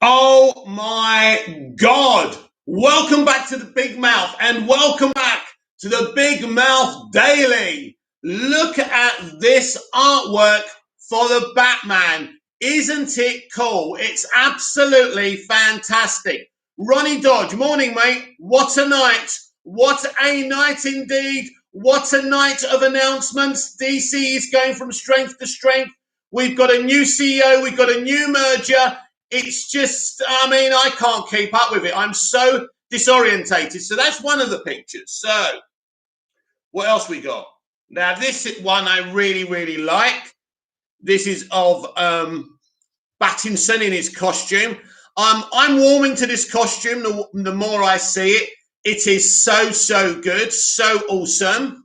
Oh my God. Welcome back to the Big Mouth and welcome back to the Big Mouth Daily. Look at this artwork for the Batman. Isn't it cool? It's absolutely fantastic. Ronnie Dodge, morning, mate. What a night. What a night indeed. What a night of announcements. DC is going from strength to strength. We've got a new CEO. We've got a new merger. It's just, I mean, I can't keep up with it. I'm so disorientated. So that's one of the pictures. So what else we got? Now, this one I really, really like. This is of Pattinson in his costume. I'm warming to this costume the more I see it. It is so, so good, so awesome.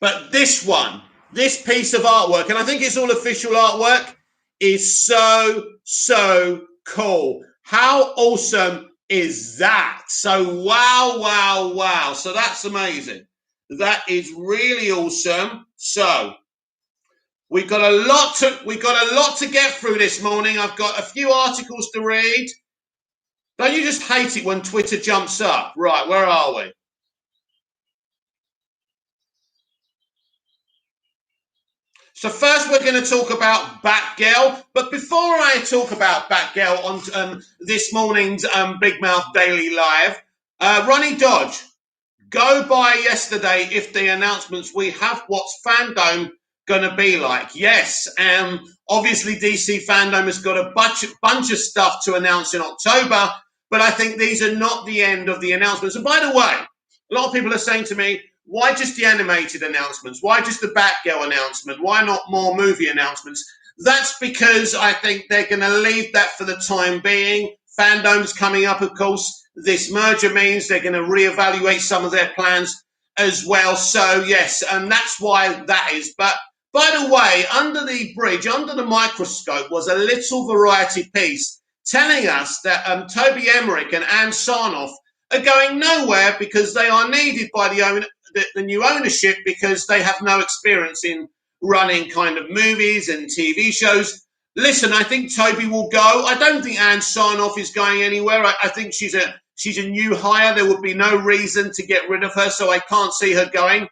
But this one, this piece of artwork, and I think it's all official artwork, is so, so cool. How awesome is that? So wow, wow, wow. So that's amazing. That is really awesome. So we've got a lot to get through this morning. I've got a few articles to read. Don't you just hate it when Twitter jumps up? Right, where are we? So first we're going to talk about Batgirl. But before I talk about Batgirl on this morning's Big Mouth Daily Live, Ronnie Dodge, go by yesterday if the announcements we have what's fandom going to be like. Yes, obviously DC fandom has got a bunch of stuff to announce in October, but I think these are not the end of the announcements. And by the way, a lot of people are saying to me, why just the animated announcements? Why just the Batgirl announcement? Why not more movie announcements? That's because I think they're going to leave that for the time being. Fandom's coming up, of course. This merger means they're going to reevaluate some of their plans as well. So, yes, and that's why that is. But, by the way, under the bridge, under the microscope, was a little variety piece telling us that Toby Emmerich and Ann Sarnoff are going nowhere because they are needed by the new ownership because they have no experience in running kind of movies and TV shows. Listen, I think Toby will go. I don't think Ann Sarnoff is going anywhere. I think she's a new hire. There would be no reason to get rid of her, so I can't see her going.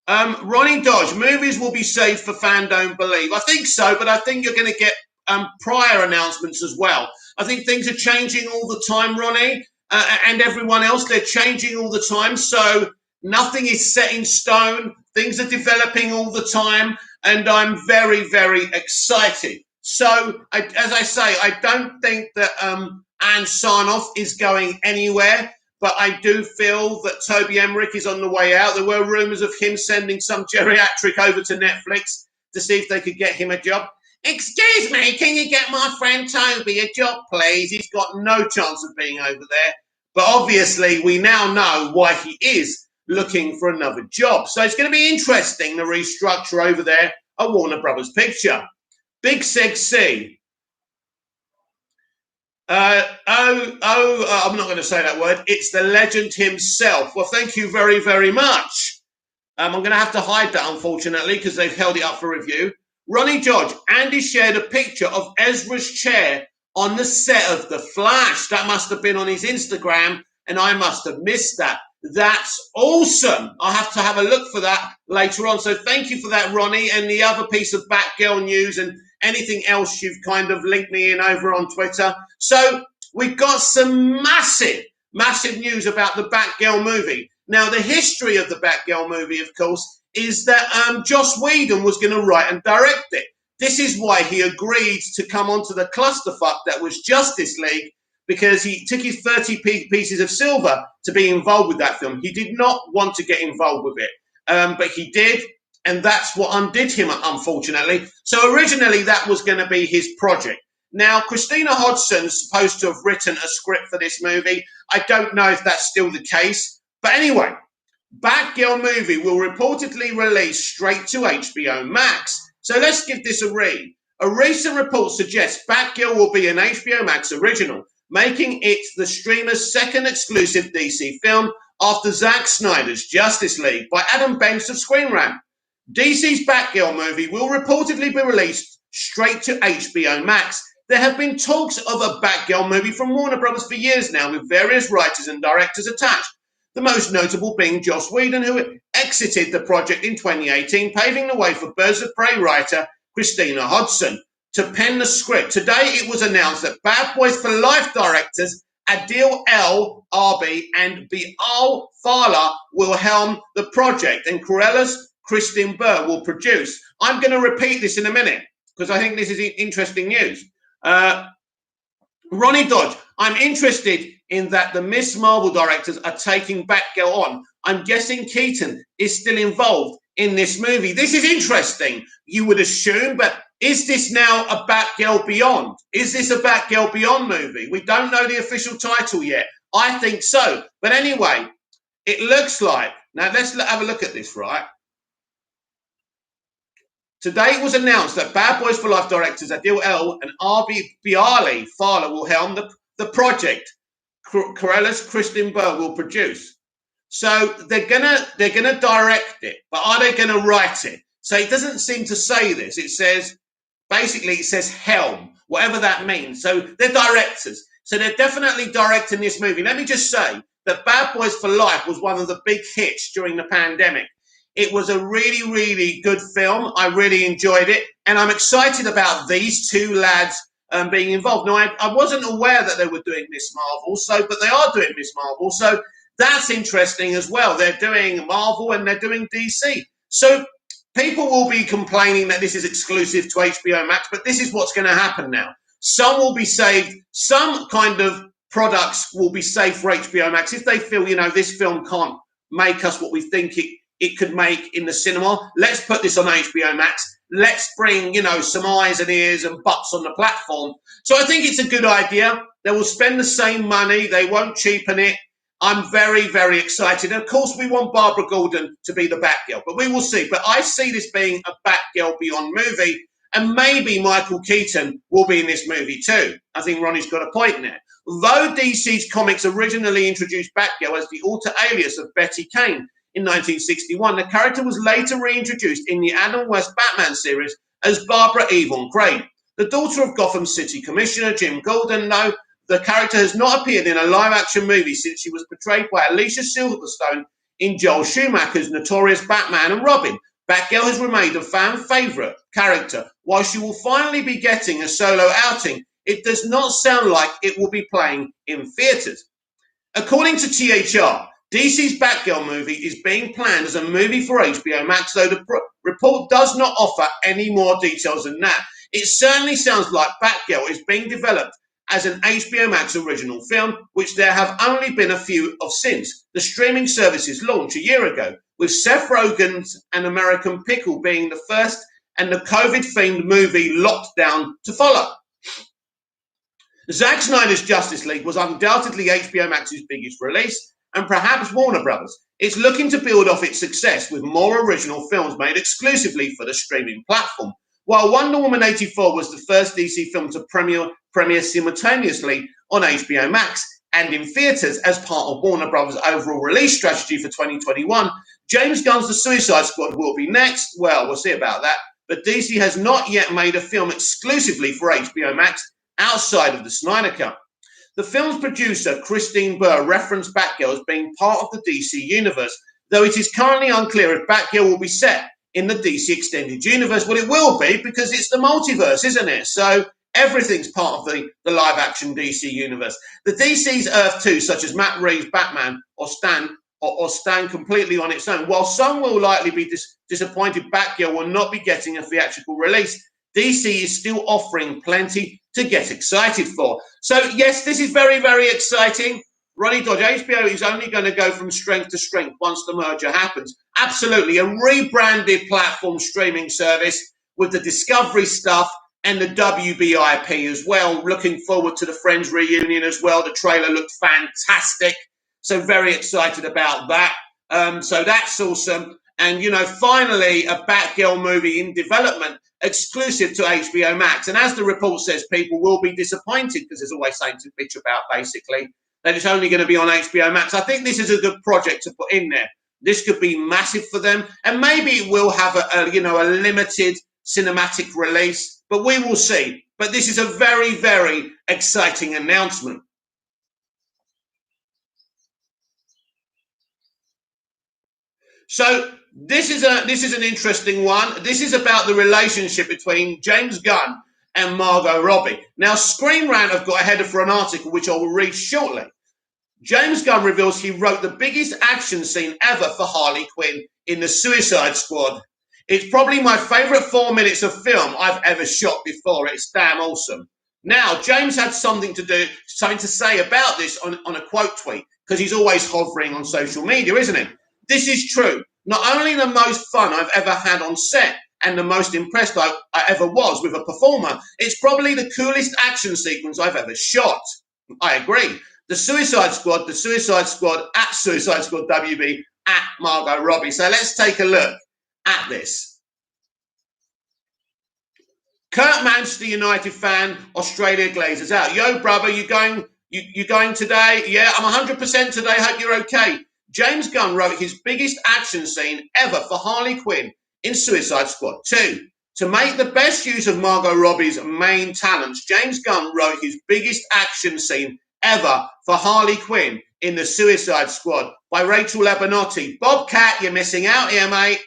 Ronnie Dodge, movies will be saved for fan don't believe. I think so, but I think you're going to get prior announcements as well. I think things are changing all the time, Ronnie, and everyone else. They're changing all the time, so nothing is set in stone. Things are developing all the time, and I'm very, very excited. So, as I say, I don't think that Ann Sarnoff is going anywhere, but I do feel that Toby Emmerich is on the way out. There were rumours of him sending some geriatric over to Netflix to see if they could get him a job. Excuse me, can you get my friend Toby a job, please? He's got no chance of being over there. But obviously, we now know why he is looking for another job. So it's going to be interesting, the restructure over there at Warner Brothers Picture. Big Seg C. I'm not going to say that word. It's the legend himself. Well, thank you very, very much. I'm going to have to hide that, unfortunately, because they've held it up for review. Ronnie Dodge, Andy shared a picture of Ezra's chair on the set of The Flash. That must have been on his Instagram, and I must have missed that. That's awesome. I'll have to have a look for that later on. So thank you for that, Ronnie, and the other piece of Batgirl news and anything else you've kind of linked me in over on Twitter. So we've got some massive, massive news about the Batgirl movie. Now, the history of the Batgirl movie, of course, is that Joss Whedon was going to write and direct it. This is why he agreed to come onto the clusterfuck that was Justice League, because he took his 30 pieces of silver to be involved with that film. He did not want to get involved with it, but he did, and that's what undid him, unfortunately. So originally, that was going to be his project. Now, Christina Hodgson's supposed to have written a script for this movie. I don't know if that's still the case. But anyway, Batgirl movie will reportedly release straight to HBO Max. So let's give this a read. A recent report suggests Batgirl will be an HBO Max original, making it the streamer's second exclusive DC film after Zack Snyder's Justice League by Adam Banks of Screen Rant. DC's Batgirl movie will reportedly be released straight to HBO Max. There have been talks of a Batgirl movie from Warner Brothers for years now, with various writers and directors attached. The most notable being Joss Whedon, who exited the project in 2018, paving the way for Birds of Prey writer Christina Hodson to pen the script. Today, it was announced that Bad Boys for Life directors Adil El Arbi and Bial Fala will helm the project, and Corella's Kristen Burr will produce. I'm going to repeat this in a minute because I think this is interesting news. Ronnie Dodge, I'm interested in that the Miss Marvel directors are taking Batgirl on. I'm guessing Keaton is still involved in this movie. This is interesting, you would assume, but is this now a Batgirl Beyond? Is this a Batgirl Beyond movie? We don't know the official title yet. I think so. But anyway, it looks like, now let's have a look at this, right? Today it was announced that Bad Boys for Life directors Adil El and Arbi Biali Fala will helm the project. Corella's Kristen Burr will produce. So they're gonna direct it, but are they gonna write it? So it doesn't seem to say this. It says, basically it says helm, whatever that means. So they're directors. So they're definitely directing this movie. Let me just say that Bad Boys for Life was one of the big hits during the pandemic. It was a really, really good film. I really enjoyed it. And I'm excited about these two lads being involved. Now, I wasn't aware that they were doing Miss Marvel, but they are doing Miss Marvel. So that's interesting as well. They're doing Marvel and they're doing DC. So people will be complaining that this is exclusive to HBO Max, but this is what's going to happen now. Some will be saved. Some kind of products will be saved for HBO Max if they feel, this film can't make us what we think it could make in the cinema. Let's put this on HBO Max. Let's bring, some eyes and ears and butts on the platform. So I think it's a good idea. They will spend the same money. They won't cheapen it. I'm very, very excited. And of course, we want Barbara Gordon to be the Batgirl, but we will see. But I see this being a Batgirl Beyond movie, and maybe Michael Keaton will be in this movie too. I think Ronnie's got a point there. Though DC's comics originally introduced Batgirl as the alter alias of Betty Kane in 1961, the character was later reintroduced in the Adam West Batman series as Barbara Yvonne Crane. The daughter of Gotham City Commissioner Jim Gordon, though, the character has not appeared in a live-action movie since she was portrayed by Alicia Silverstone in Joel Schumacher's notorious Batman and Robin. Batgirl has remained a fan favourite character. While she will finally be getting a solo outing, it does not sound like it will be playing in theatres. According to THR, DC's Batgirl movie is being planned as a movie for HBO Max, though the report does not offer any more details than that. It certainly sounds like Batgirl is being developed as an HBO Max original film, which there have only been a few of since the streaming service's launch a year ago, with Seth Rogen's An American Pickle being the first and the COVID-themed movie Lockdown to follow. Zack Snyder's Justice League was undoubtedly HBO Max's biggest release, and perhaps Warner Brothers. It's looking to build off its success with more original films made exclusively for the streaming platform. While Wonder Woman 84 was the first DC film to premiere simultaneously on HBO Max and in theatres as part of Warner Brothers' overall release strategy for 2021, James Gunn's The Suicide Squad will be next. Well, we'll see about that. But DC has not yet made a film exclusively for HBO Max outside of the Snyder Cut. The film's producer, Christine Burr, referenced Batgirl as being part of the DC universe, though it is currently unclear if Batgirl will be set in the DC Extended Universe. Well, it will be, because it's the multiverse, isn't it? So everything's part of the live-action DC universe. The DC's Earth 2, such as Matt Reeves' Batman, or stand completely on its own. While some will likely be disappointed Batgirl will not be getting a theatrical release, DC is still offering plenty to get excited for. So, yes, this is very, very exciting. Ronnie Dodge, HBO is only going to go from strength to strength once the merger happens. Absolutely. A rebranded platform streaming service with the Discovery stuff and the WBIP as well. Looking forward to the Friends reunion as well. The trailer looked fantastic. So very excited about that. So that's awesome. And, finally, a Batgirl movie in development exclusive to HBO Max. And as the report says, people will be disappointed because there's always something to bitch about, basically, that it's only going to be on HBO Max. I think this is a good project to put in there. This could be massive for them, and maybe it will have a limited cinematic release, but we will see. But this is a very, very exciting announcement. So this is an interesting one. This is about the relationship between James Gunn and Margot Robbie. Now, Screen Rant have got a header for an article which I will read shortly. James Gunn reveals he wrote the biggest action scene ever for Harley Quinn in the Suicide Squad. It's probably my favourite 4 minutes of film I've ever shot before. It's damn awesome. Now, James had something to say about this on a quote tweet, because he's always hovering on social media, isn't he? This is true. Not only the most fun I've ever had on set and the most impressed I ever was with a performer, it's probably the coolest action sequence I've ever shot. I agree. The Suicide Squad, at Suicide Squad WB, at Margot Robbie. So let's take a look at this. Kurt Manchester United fan, Australia Glazers out. Yo, brother, you going today? Yeah, I'm 100% today. Hope you're okay. James Gunn wrote his biggest action scene ever for Harley Quinn in Suicide Squad 2. To make the best use of Margot Robbie's main talents, James Gunn wrote his biggest action scene ever for Harley Quinn in the Suicide Squad by Rachel Labonte. Bobcat, you're missing out here, mate.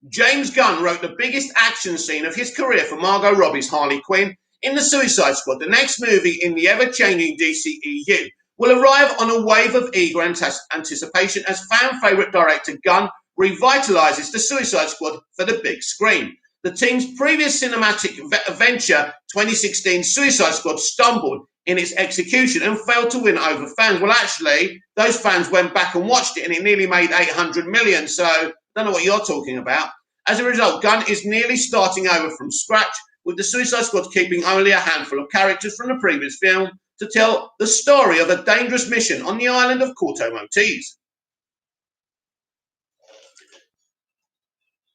James Gunn wrote the biggest action scene of his career for Margot Robbie's Harley Quinn in the Suicide Squad. The next movie in the ever-changing DCEU will arrive on a wave of eager anticipation as fan favourite director Gunn revitalises the Suicide Squad for the big screen. The team's previous cinematic venture, 2016 Suicide Squad, stumbled in its execution and failed to win over fans. Well, actually, those fans went back and watched it and it nearly made 800 million. So I don't know what you're talking about. As a result, Gunn is nearly starting over from scratch, with the Suicide Squad keeping only a handful of characters from the previous film to tell the story of a dangerous mission on the island of Corto Maltese.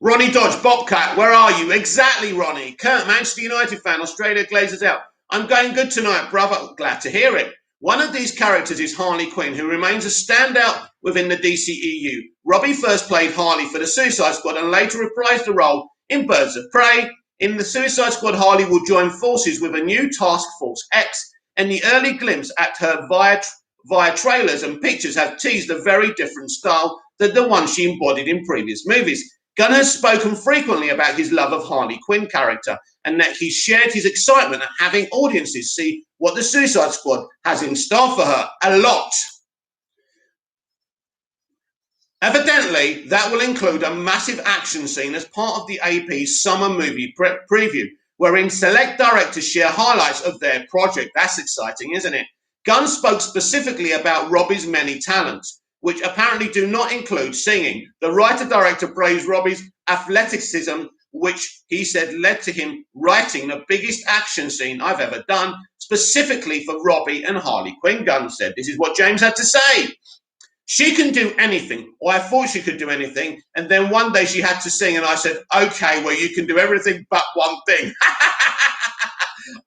Ronnie Dodge, Bobcat, where are you? Exactly, Ronnie. Kurt, Manchester United fan, Australia Glazers out. I'm going good tonight, brother. Glad to hear it. One of these characters is Harley Quinn, who remains a standout within the DCEU. Robbie first played Harley for the Suicide Squad and later reprised the role in Birds of Prey. In the Suicide Squad, Harley will join forces with a new Task Force X, and the early glimpse at her via trailers and pictures have teased a very different style than the one she embodied in previous movies. Gunn has spoken frequently about his love of Harley Quinn character and that he shared his excitement at having audiences see what the Suicide Squad has in store for her. A lot. Evidently, that will include a massive action scene as part of the AP's summer movie preview, wherein select directors share highlights of their project. That's exciting, isn't it? Gunn spoke specifically about Robbie's many talents, which apparently do not include singing. The writer-director praised Robbie's athleticism, which he said led to him writing the biggest action scene I've ever done, specifically for Robbie and Harley Quinn, Gunn said. This is what James had to say. She can do anything, or I thought she could do anything, and then one day she had to sing, and I said, okay, well, you can do everything but one thing.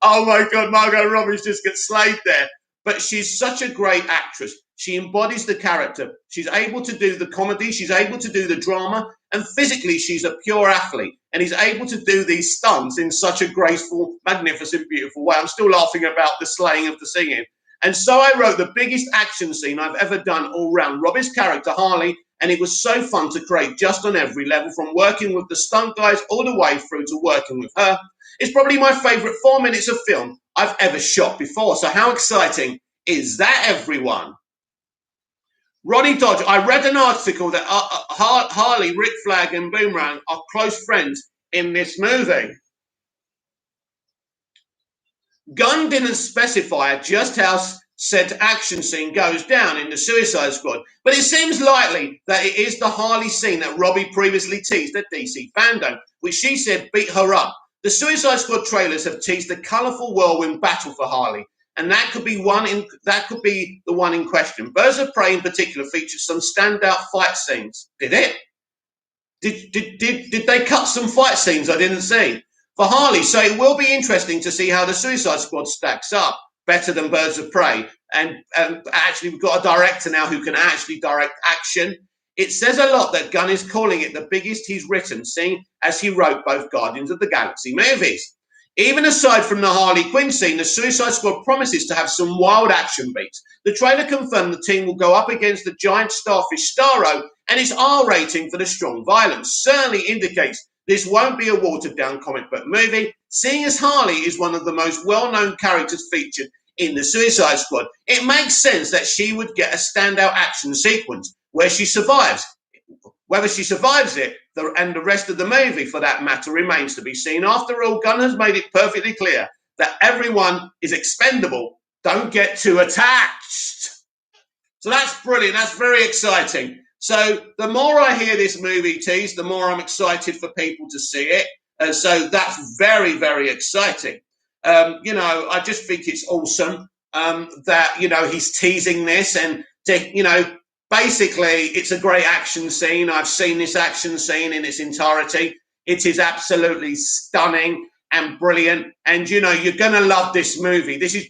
Oh, my God, Margot Robbie's just got slayed there. But she's such a great actress. She embodies the character. She's able to do the comedy. She's able to do the drama. And physically, she's a pure athlete. And he's able to do these stunts in such a graceful, magnificent, beautiful way. I'm still laughing about the slaying of the singing. And so I wrote the biggest action scene I've ever done all round. Robbie's character, Harley, and it was so fun to create just on every level, from working with the stunt guys all the way through to working with her. It's probably my favourite 4 minutes of film I've ever shot before. So how exciting is that, everyone? Ronnie Dodge, I read an article that Harley, Rick Flag and Boomerang are close friends in this movie. Gunn didn't specify just how said action scene goes down in the Suicide Squad, but it seems likely that it is the Harley scene that Robbie previously teased at DC Fandom, which she said beat her up. The Suicide Squad trailers have teased a colourful whirlwind battle for Harley, and that could be the one in question. Birds of Prey in particular features some standout fight scenes. Did it? Did they cut some fight scenes I didn't see for Harley? So it will be interesting to see how the Suicide Squad stacks up better than Birds of Prey. And actually, we've got a director now who can actually direct action. It says a lot that Gunn is calling it the biggest he's written, seeing as he wrote both Guardians of the Galaxy movies. Even aside from the Harley Quinn scene, the Suicide Squad promises to have some wild action beats. The trailer confirmed the team will go up against the giant starfish Starro, and its R rating for the strong violence certainly indicates this won't be a watered-down comic book movie, seeing as Harley is one of the most well-known characters featured in the Suicide Squad. It makes sense that she would get a standout action sequence where she survives. Whether she survives it and the rest of the movie, for that matter, remains to be seen. After all, Gunn has made it perfectly clear that everyone is expendable. Don't get too attached. So that's brilliant. That's very exciting. So the more I hear this movie teased, the more I'm excited for people to see it. So that's very, very exciting. I just think it's awesome that, he's teasing this and, basically, it's a great action scene. I've seen this action scene in its entirety. It is absolutely stunning and brilliant. And, you're going to love this movie. This is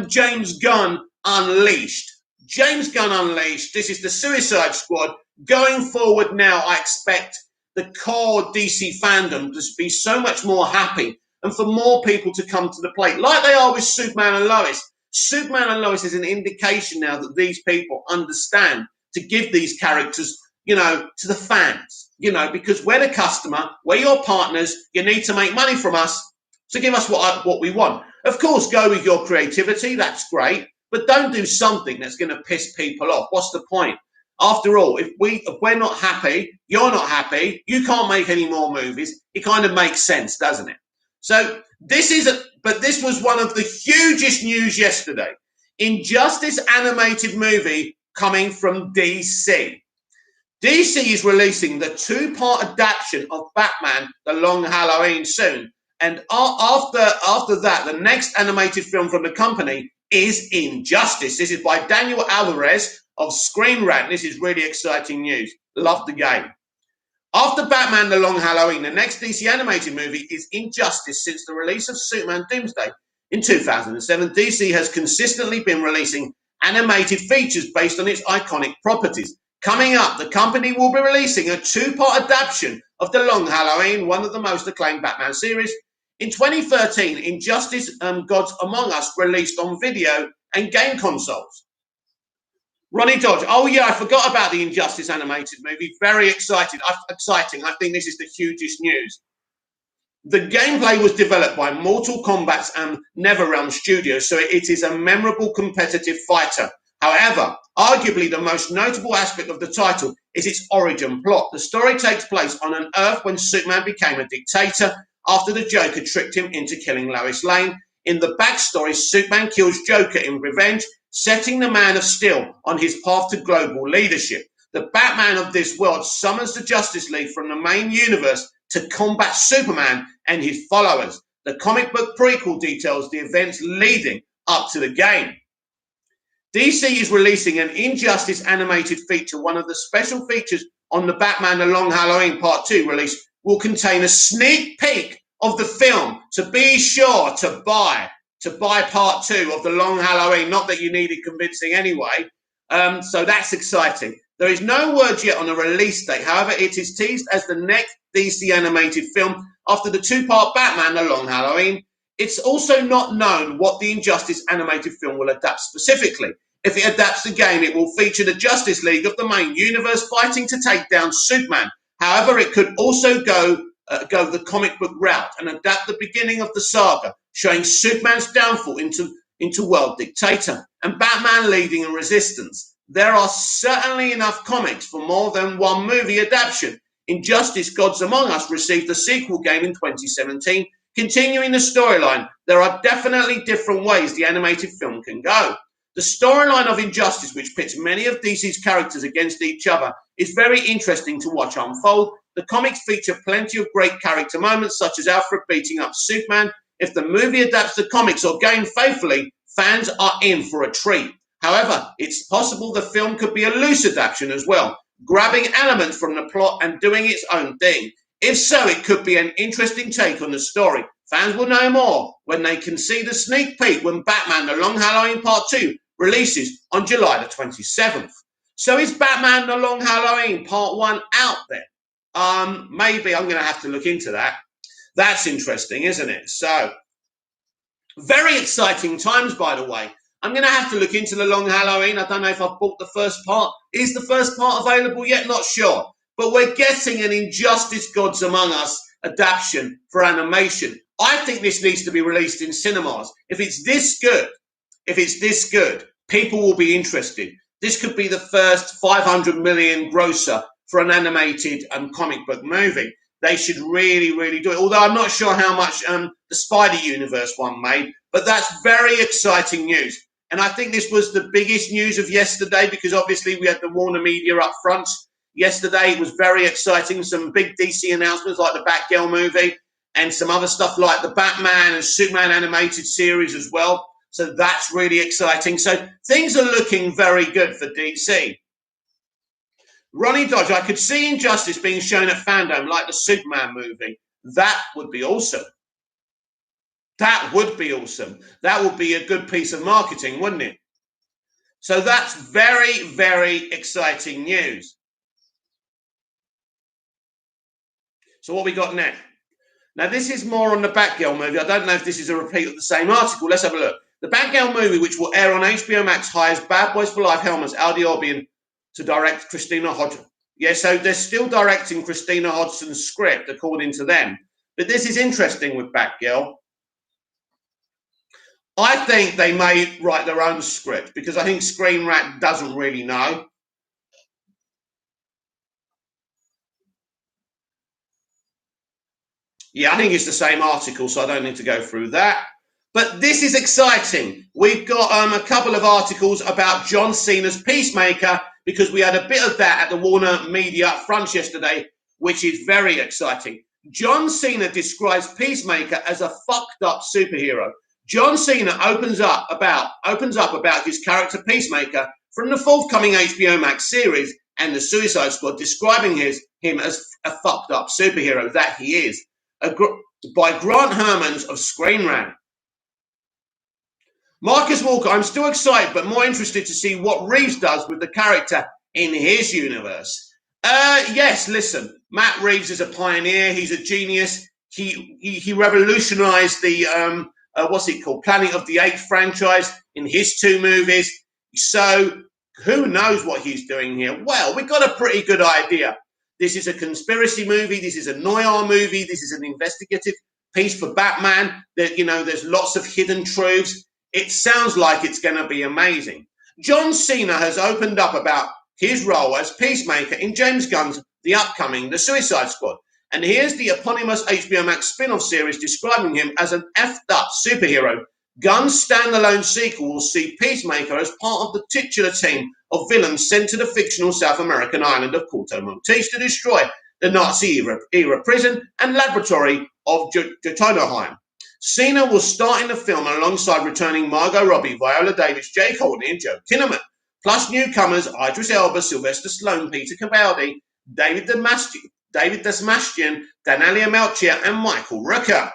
James Gunn Unleashed. James Gunn Unleashed. This is the Suicide Squad. Going forward now, I expect the core DC fandom to be so much more happy and for more people to come to the plate, like they are with Superman and Lois. Superman and Lois is an indication now that these people understand to give these characters, to the fans, because we're the customer, we're your partners, you need to make money from us, so give us what we want. Of course, go with your creativity, that's great, but don't do something that's going to piss people off. What's the point? After all, if we're not happy, you're not happy, you can't make any more movies, it kind of makes sense, doesn't it? So this was one of the hugest news yesterday. Injustice animated movie coming from DC. DC is releasing the 2-part adaptation of Batman, The Long Halloween soon. And after that, the next animated film from the company is Injustice. This is by Daniel Alvarez of Screen Rant. This is really exciting news. Love the game. After Batman The Long Halloween, the next DC animated movie is Injustice. Since the release of Superman Doomsday in 2007, DC has consistently been releasing animated features based on its iconic properties. Coming up, the company will be releasing a 2-part adaptation of The Long Halloween, one of the most acclaimed Batman series. In 2013, Injustice Gods Among Us released on video and game consoles. Ronnie Dodge. Oh, yeah, I forgot about the Injustice animated movie. Very exciting. I think this is the hugest news. The gameplay was developed by Mortal Kombat's and NetherRealm Studios, so it is a memorable competitive fighter. However, arguably the most notable aspect of the title is its origin plot. The story takes place on an Earth when Superman became a dictator after the Joker tricked him into killing Lois Lane. In the backstory, Superman kills Joker in revenge, setting the Man of Steel on his path to global leadership. The Batman of this world summons the Justice League from the main universe to combat Superman and his followers. The comic book prequel details the events leading up to the game. DC is releasing an Injustice animated feature. One of the special features on the Batman The Long Halloween Part 2 release will contain a sneak peek of the film, so be sure to buy Part 2 of The Long Halloween. Not that you needed convincing anyway. So that's exciting. There is no word yet on a release date. However, it is teased as the next DC animated film after the 2-part Batman The Long Halloween. It's also not known what the Injustice animated film will adapt specifically. If it adapts the game, it will feature the Justice League of the main universe fighting to take down Superman. However, it could also go the comic book route and adapt the beginning of the saga, showing Superman's downfall into world dictator and Batman leading a resistance. There are certainly enough comics for more than one movie adaptation. Injustice Gods Among Us received a sequel game in 2017. Continuing the storyline, there are definitely different ways the animated film can go. The storyline of Injustice, which pits many of DC's characters against each other, is very interesting to watch unfold. The comics feature plenty of great character moments, such as Alfred beating up Superman. If the movie adapts the comics or game faithfully, fans are in for a treat. However, it's possible the film could be a loose adaptation as well, grabbing elements from the plot and doing its own thing. If so, it could be an interesting take on the story. Fans will know more when they can see the sneak peek when Batman The Long Halloween Part 2 releases on July the 27th. So is Batman The Long Halloween Part 1 out there? Maybe I'm going to have to look into that. That's interesting, isn't it? So, very exciting times, by the way. I'm going to have to look into The Long Halloween. I don't know if I've bought the first part. Is the first part available yet? Not sure. But we're getting an Injustice Gods Among Us adaptation for animation. I think this needs to be released in cinemas. If it's this good, people will be interested. This could be the first 500 million grosser for an animated comic book movie. They should really, really do it. Although I'm not sure how much the Spider Universe one made, but that's very exciting news. And I think this was the biggest news of yesterday because obviously we had the Warner Media up front. Yesterday it was very exciting. Some big DC announcements like the Batgirl movie and some other stuff like the Batman and Superman animated series as well. So that's really exciting. So things are looking very good for DC. Ronnie Dodge, I could see Injustice being shown at Fandom like the Superman movie. That would be awesome. That would be awesome. That would be a good piece of marketing, wouldn't it? So that's very, very exciting news. So what we got next? Now, this is more on the Batgirl movie. I don't know if this is a repeat of the same article. Let's have a look. The Batgirl movie, which will air on HBO Max, hires Bad Boys for Life Helmers, Aldi Albion, to direct Christina Hodgson. Yeah, so they're still directing Christina Hodgson's script, according to them. But this is interesting with Batgirl. I think they may write their own script because I think Screen Rant doesn't really know. Yeah, I think it's the same article, so I don't need to go through that. But this is exciting. We've got a couple of articles about John Cena's Peacemaker because we had a bit of that at the Warner Media front yesterday, which is very exciting. John Cena describes Peacemaker as a fucked up superhero. John Cena opens up about his character Peacemaker from the forthcoming HBO Max series and the Suicide Squad, describing him as a fucked up superhero that he is. By Grant Hermans of Screen Rant. Marcus Walker, I'm still excited, but more interested to see what Reeves does with the character in his universe. Yes, listen, Matt Reeves is a pioneer. He's a genius. He revolutionized the, what's it called, Planet of the Apes franchise in his two movies. So who knows what he's doing here? Well, we got a pretty good idea. This is a conspiracy movie. This is a noir movie. This is an investigative piece for Batman. There's lots of hidden truths. It sounds like it's going to be amazing. John Cena has opened up about his role as Peacemaker in James Gunn's The Suicide Squad. And here's the eponymous HBO Max spin-off series describing him as an effed up superhero. Gunn's standalone sequel will see Peacemaker as part of the titular team of villains sent to the fictional South American island of Puerto Montes to destroy the Nazi-era prison and laboratory of Jotunheim. Cena will star in the film alongside returning Margot Robbie, Viola Davis, Jake Courtney, and Joe Kinnaman, plus newcomers Idris Elba, Sylvester Stallone, Peter Capaldi, David Dastmalchian, Daniela Melchior, and Michael Rooker.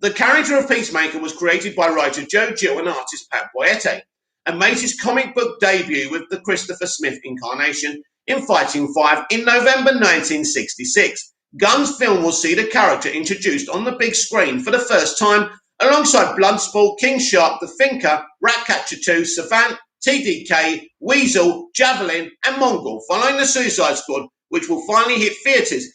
The character of Peacemaker was created by writer Joe Gill and artist Pat Boyette, and made his comic book debut with the Christopher Smith incarnation in Fighting 5 in November 1966. Gunn's film will see the character introduced on the big screen for the first time alongside Bloodsport, King Shark, The Thinker, Ratcatcher 2, Savant, TDK, Weasel, Javelin, and Mongol, following the Suicide Squad, which will finally hit theatres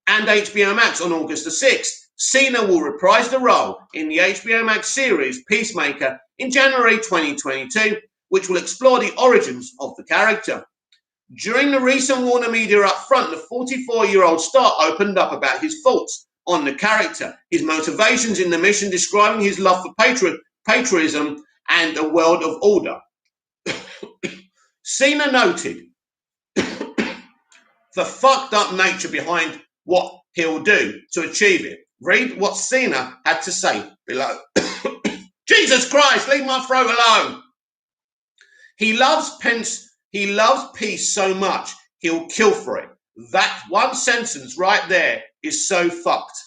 and HBO Max on August the 6th. Cena will reprise the role in the HBO Max series Peacemaker in January 2022, which will explore the origins of the character. During the recent Warner Media upfront, the 44-year-old star opened up about his thoughts on the character, his motivations in the mission, describing his love for patriotism and a world of order. Cena noted the fucked up nature behind what he'll do to achieve it. Read what Cena had to say below. Jesus Christ, leave my throat alone. He loves peace so much, he'll kill for it. That one sentence right there is so fucked.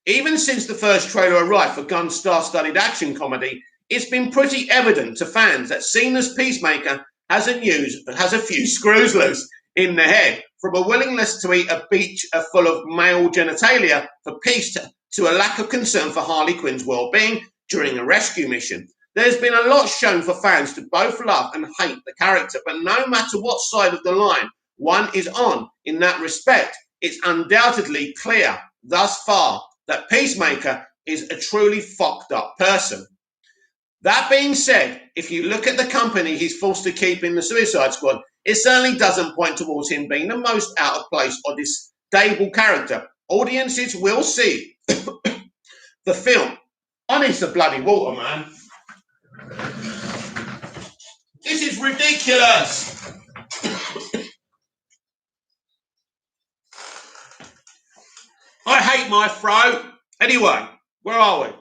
Even since the first trailer arrived for Gunn's star-studded action comedy, it's been pretty evident to fans that Cena's Peacemaker has a few screws loose in the head, from a willingness to eat a beach full of male genitalia for peace to a lack of concern for Harley Quinn's well-being during a rescue mission. There's been a lot shown for fans to both love and hate the character, but no matter what side of the line one is on in that respect, it's undoubtedly clear thus far that Peacemaker is a truly fucked up person. That being said, if you look at the company he's forced to keep in the Suicide Squad, it certainly doesn't point towards him being the most out of place or disdainable character. Audiences will see the film. I need some bloody water, man. This is ridiculous. I hate my throat. Anyway, where are we?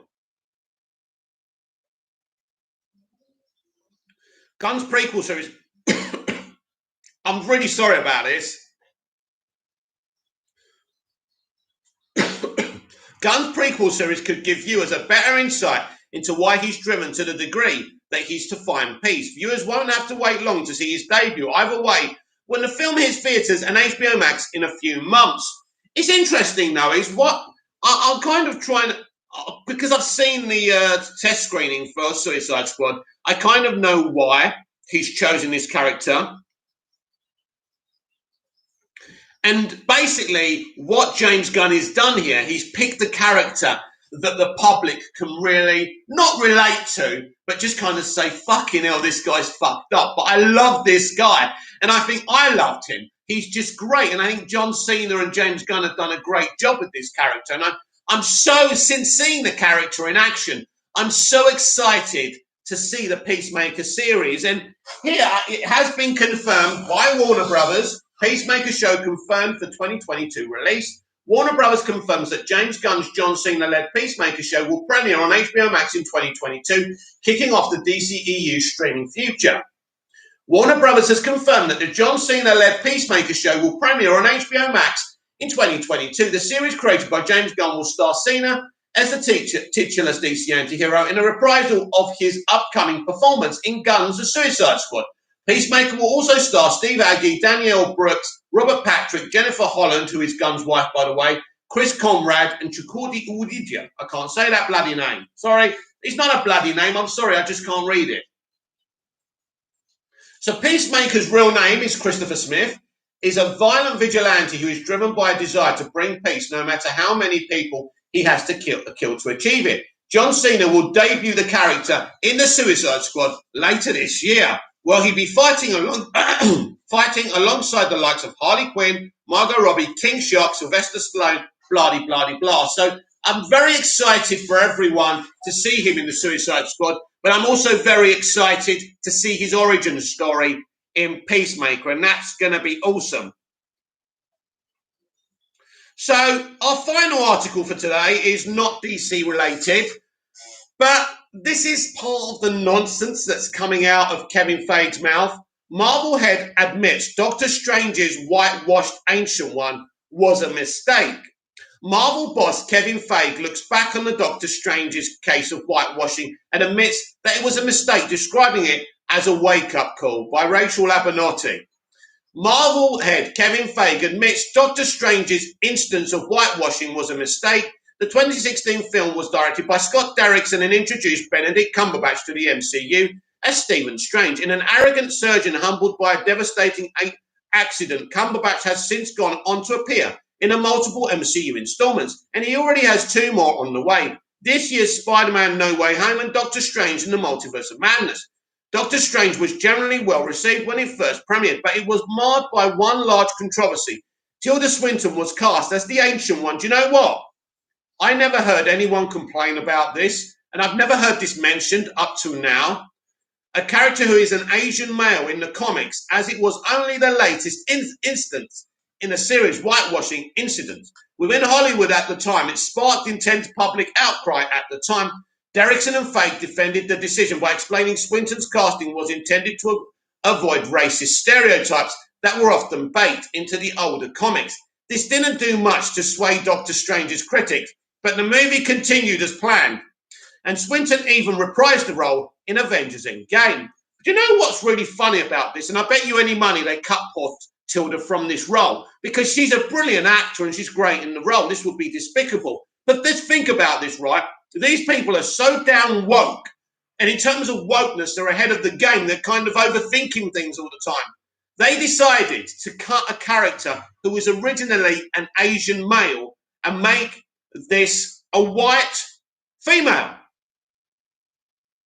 Gunn's prequel series. I'm really sorry about this. Gunn's prequel series could give viewers a better insight into why he's driven to the degree that he's to find peace. Viewers won't have to wait long to see his debut. Either way, when the film hits theatres and HBO Max in a few months. It's interesting, though, is what I'm kind of trying to, because I've seen the test screening for Suicide Squad, I kind of know why he's chosen this character. And basically, what James Gunn has done here, he's picked a character that the public can really not relate to, but just kind of say, fucking hell, this guy's fucked up. But I love this guy. And I think I loved him. He's just great. And I think John Cena and James Gunn have done a great job with this character. And I'm so, since seeing the character in action, I'm so excited to see the Peacemaker series. And here it has been confirmed by Warner Brothers. Peacemaker show confirmed for 2022 release. Warner Brothers confirms that James Gunn's John Cena-led Peacemaker show will premiere on HBO Max in 2022, kicking off the DCEU streaming future. Warner Brothers has confirmed that the John Cena-led Peacemaker show will premiere on HBO Max in 2022. The series created by James Gunn will star Cena as the titular DC anti-hero in a reprisal of his upcoming performance in Gunn's The Suicide Squad. Peacemaker will also star Steve Agee, Danielle Brooks, Robert Patrick, Jennifer Holland, who is Gunn's wife, by the way, Chris Conrad, and Chukwudi Udidja. I can't say that bloody name. Sorry, it's not a bloody name. I'm sorry, I just can't read it. So Peacemaker's real name is Christopher Smith. He's a violent vigilante who is driven by a desire to bring peace, no matter how many people he has to kill to achieve it. John Cena will debut the character in the Suicide Squad later this year. Well, he'll be fighting alongside the likes of Harley Quinn, Margot Robbie, King Shark, Sylvester Stallone, blah, blah, blah, blah. So I'm very excited for everyone to see him in the Suicide Squad, but I'm also very excited to see his origin story in Peacemaker, and that's going to be awesome. So our final article for today is not DC related, but this is part of the nonsense that's coming out of Kevin Feige's mouth. Marvel head admits Doctor Strange's whitewashed Ancient One was a mistake. Marvel boss Kevin Feige looks back on the Doctor Strange's case of whitewashing and admits that it was a mistake, describing it as a wake-up call by Rachel Abernathy. Marvel head Kevin Feige admits Doctor Strange's instance of whitewashing was a mistake. The 2016 film was directed by Scott Derrickson and introduced Benedict Cumberbatch to the MCU as Stephen Strange. In an arrogant surgeon humbled by a devastating accident, Cumberbatch has since gone on to appear in a multiple MCU installments, and he already has 2 more on the way. This year's Spider-Man No Way Home and Doctor Strange in the Multiverse of Madness. Doctor Strange was generally well received when it first premiered, but it was marred by one large controversy. Tilda Swinton was cast as the Ancient One. Do you know what? I never heard anyone complain about this, and I've never heard this mentioned up to now. A character who is an Asian male in the comics, as it was only the latest instance in a series whitewashing incident. Within Hollywood at the time, it sparked intense public outcry at the time. Derrickson and Feige defended the decision by explaining Swinton's casting was intended to avoid racist stereotypes that were often baked into the older comics. This didn't do much to sway Doctor Strange's critics, but the movie continued as planned, and Swinton even reprised the role in Avengers Endgame. Do you know what's really funny about this? And I bet you any money they cut poor Tilda from this role because she's a brilliant actor and she's great in the role. This would be despicable. But let's think about this, right? These people are so down woke. And in terms of wokeness, they're ahead of the game. They're kind of overthinking things all the time. They decided to cut a character who was originally an Asian male and make this a white female.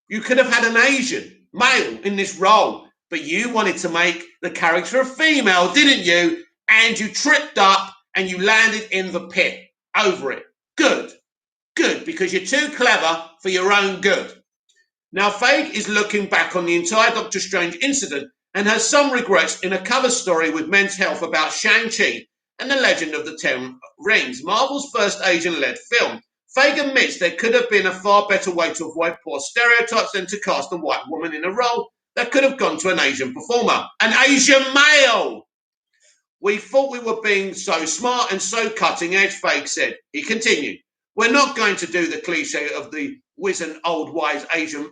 You could have had an Asian male in this role, but you wanted to make the character a female, didn't you? And you tripped up and you landed in the pit over it. Good, because you're too clever for your own good. Now, Feige is looking back on the entire Doctor Strange incident and has some regrets in a cover story with Men's Health about Shang-Chi and the Legend of the Ten Rings, Marvel's first Asian-led film. Feige admits there could have been a far better way to avoid poor stereotypes than to cast a white woman in a role that could have gone to an Asian performer. An Asian male! We thought we were being so smart and so cutting edge, Feige said. He continued, we're not going to do the cliche of the wizened old wise Asian.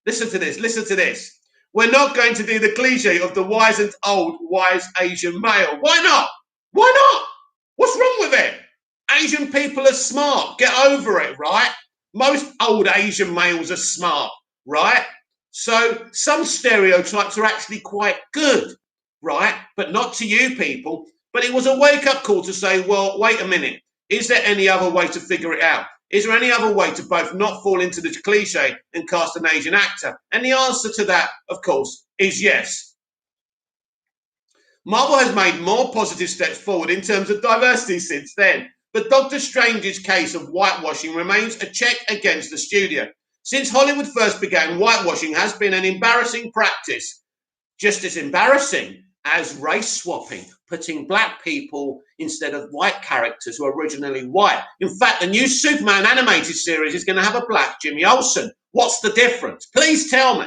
Listen to this. We're not going to do the cliche of the wizened old wise Asian male. Why not? What's wrong with it? Asian people are smart. Get over it, right? Most old Asian males are smart, right? So some stereotypes are actually quite good, right? But not to you people. But it was a wake-up call to say, well, wait a minute. Is there any other way to figure it out? Is there any other way to both not fall into the cliche and cast an Asian actor? And the answer to that, of course, is yes. Marvel has made more positive steps forward in terms of diversity since then, but Doctor Strange's case of whitewashing remains a check against the studio. Since Hollywood first began, whitewashing has been an embarrassing practice, just as embarrassing as race swapping, putting black people instead of white characters who are originally white. In fact, the new Superman animated series is going to have a black Jimmy Olsen. What's the difference? Please tell me.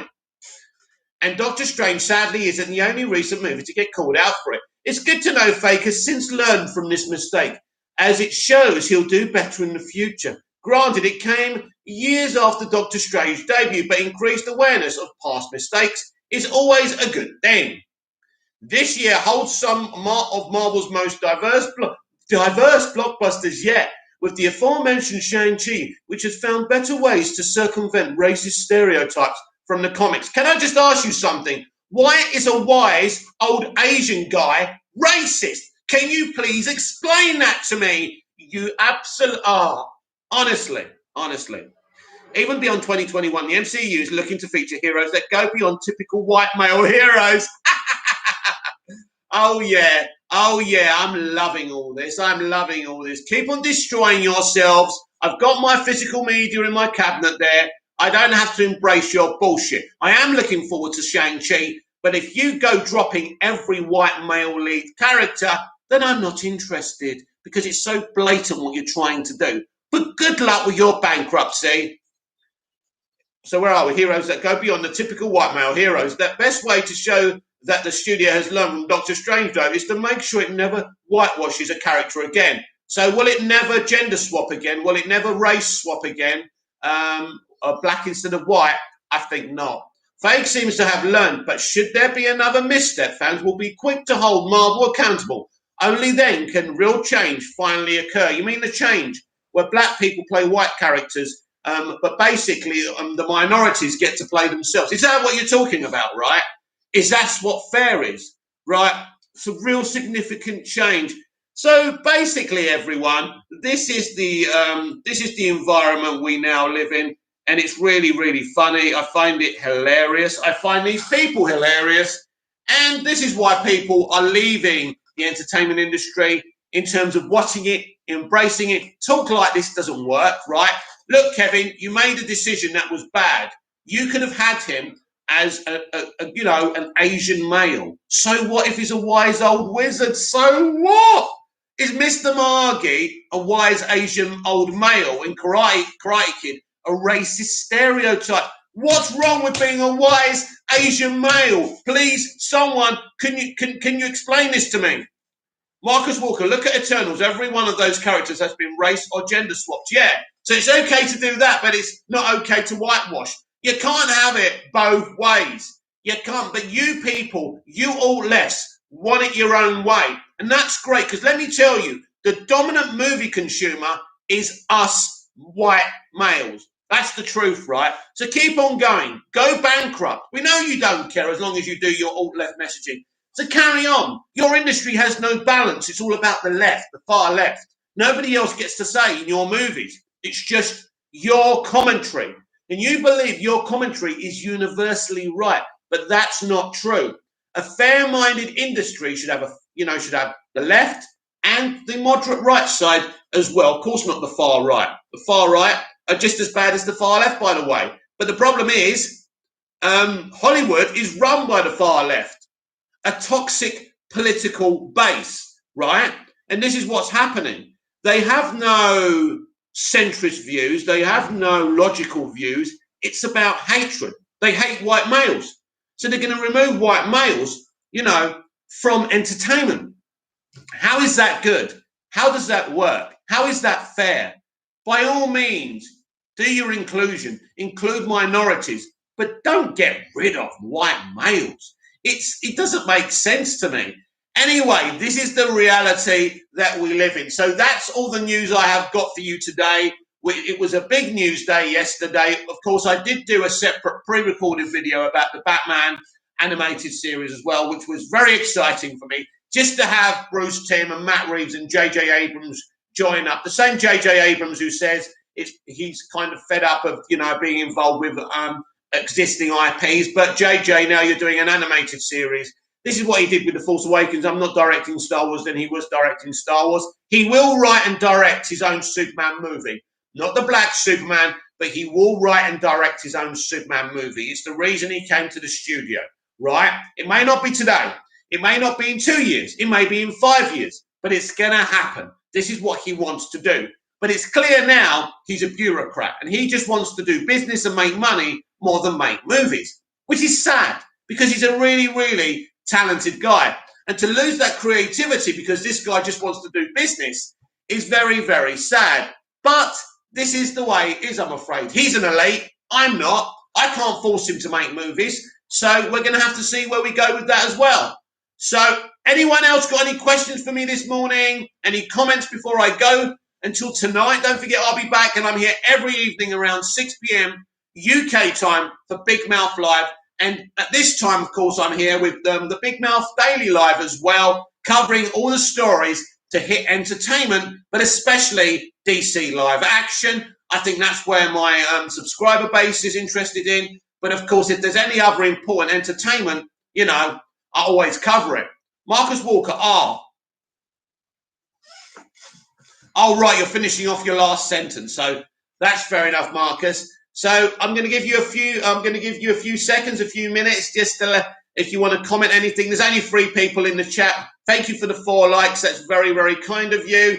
And Doctor Strange, sadly, isn't the only recent movie to get called out for it. It's good to know Feige has since learned from this mistake, as it shows he'll do better in the future. Granted, it came years after Doctor Strange's debut, but increased awareness of past mistakes is always a good thing. This year holds some of Marvel's most diverse blockbusters yet, with the aforementioned Shang-Chi, which has found better ways to circumvent racist stereotypes from the comics. Can I just ask you something? Why is a wise old Asian guy racist? Can you please explain that to me? You absolute honestly. Even beyond 2021, the MCU is looking to feature heroes that go beyond typical white male heroes. Oh yeah, I'm loving all this. Keep on destroying yourselves. I've got my physical media in my cabinet there. I don't have to embrace your bullshit. I am looking forward to Shang-Chi, but if you go dropping every white male lead character, then I'm not interested because it's so blatant what you're trying to do. But good luck with your bankruptcy. So where are we? Heroes that go beyond the typical white male heroes. The best way to show that the studio has learned from Doctor Strange, though, is to make sure it never whitewashes a character again. So will it never gender swap again? Will it never race swap again? Black instead of white? I think not. Feige seems to have learned, but should there be another misstep, fans will be quick to hold Marvel accountable. Only then can real change finally occur. You mean the change where black people play white characters, but basically the minorities get to play themselves? Is that what you're talking about, right? Is that what fair is, right? It's a real significant change. So basically, everyone, this is the environment we now live in, and it's really, really funny. I find it hilarious. I find these people hilarious, and this is why people are leaving the entertainment industry in terms of watching it, embracing it. Talk like this doesn't work, right? Look, Kevin, you made a decision that was bad. You could have had him as an Asian male. So what if he's a wise old wizard? So what? Is Mr. Margie a wise Asian old male in Karate Kid a racist stereotype? What's wrong with being a wise Asian male? Please, someone, can you explain this to me? Marcus Walker, look at Eternals. Every one of those characters has been race or gender swapped. Yeah, so it's okay to do that, but it's not okay to whitewash. You can't have it both ways. You can't. But you people, you all less, want it your own way. And that's great, because let me tell you, the dominant movie consumer is us white males. That's the truth, right? So keep on going. Go bankrupt. We know you don't care as long as you do your alt-left messaging. So carry on. Your industry has no balance. It's all about the left, the far left. Nobody else gets to say in your movies. It's just your commentary. And you believe your commentary is universally right, but that's not true. A fair-minded industry should have the left and the moderate right side as well. Of course, not the far right. The far right are just as bad as the far left, by the way. But the problem is, Hollywood is run by the far left, a toxic political base, right? And this is what's happening. They have no centrist views. They have no logical views. It's about hatred. They hate white males. So they're going to remove white males, from entertainment. How is that good? How does that work? How is that fair? By all means, do your inclusion, include minorities, but don't get rid of white males. It doesn't make sense to me. Anyway, this is the reality that we live in. So that's all the news I have got for you today. It was a big news day yesterday. Of course, I did do a separate pre-recorded video about the Batman animated series as well, which was very exciting for me, just to have Bruce Timm and Matt Reeves and J.J. Abrams join up. The same J.J. Abrams who says he's kind of fed up of, being involved with existing IPs. But J.J., now you're doing an animated series. This is what he did with The Force Awakens. I'm not directing Star Wars, then he was directing Star Wars. He will write and direct his own Superman movie. Not the Black Superman, but he will write and direct his own Superman movie. It's the reason he came to the studio, right? It may not be today. It may not be in 2 years. It may be in 5 years. But it's going to happen. This is what he wants to do. But it's clear now he's a bureaucrat. And he just wants to do business and make money more than make movies. Which is sad, because he's a really, really talented guy. And to lose that creativity because this guy just wants to do business is very, very sad. But this is the way it is, I'm afraid. He's an elite. I'm not. I can't force him to make movies. So we're going to have to see where we go with that as well. So anyone else got any questions for me this morning? Any comments before I go? Until tonight, don't forget I'll be back, and I'm here every evening around 6 p.m. UK time for Big Mouth Live. And at this time, of course, I'm here with the Big Mouth Daily Live as well, covering all the stories to hit entertainment, but especially DC live action. I think that's where my subscriber base is interested in. But of course, if there's any other important entertainment, I always cover it. Marcus Walker, oh, right, you're finishing off your last sentence. So that's fair enough, Marcus. So I'm going to give you a few seconds, a few minutes, just to, if you want to comment anything. There's only 3 people in the chat. Thank you for the 4 likes. That's very, very kind of you.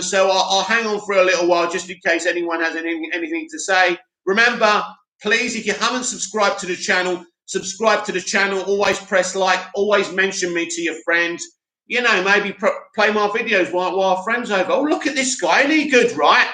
So I'll hang on for a little while just in case anyone has anything to say. Remember, please, if you haven't subscribed to the channel, subscribe to the channel. Always press like. Always mention me to your friends. Maybe play my videos while our friends over. Oh, look at this guy. Ain't he good, right?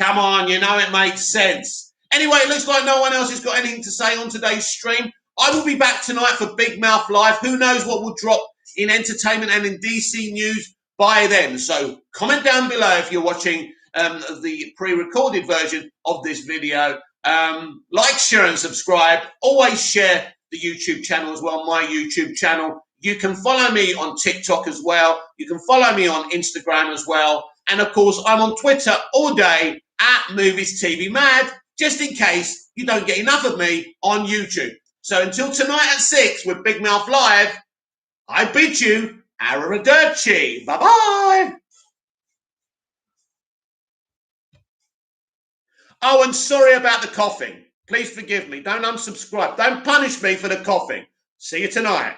Come on, it makes sense. Anyway, it looks like no one else has got anything to say on today's stream. I will be back tonight for Big Mouth Live. Who knows what will drop in entertainment and in DC news by then. So comment down below if you're watching the pre-recorded version of this video. Like, share, and subscribe. Always share the YouTube channel as well, my YouTube channel. You can follow me on TikTok as well. You can follow me on Instagram as well. And of course, I'm on Twitter all day at Movies TV Mad, just in case you don't get enough of me on YouTube. So until tonight at 6 with Big Mouth Live, I bid you arrivederci. Bye-bye. Oh, and sorry about the coughing. Please forgive me. Don't unsubscribe. Don't punish me for the coughing. See you tonight.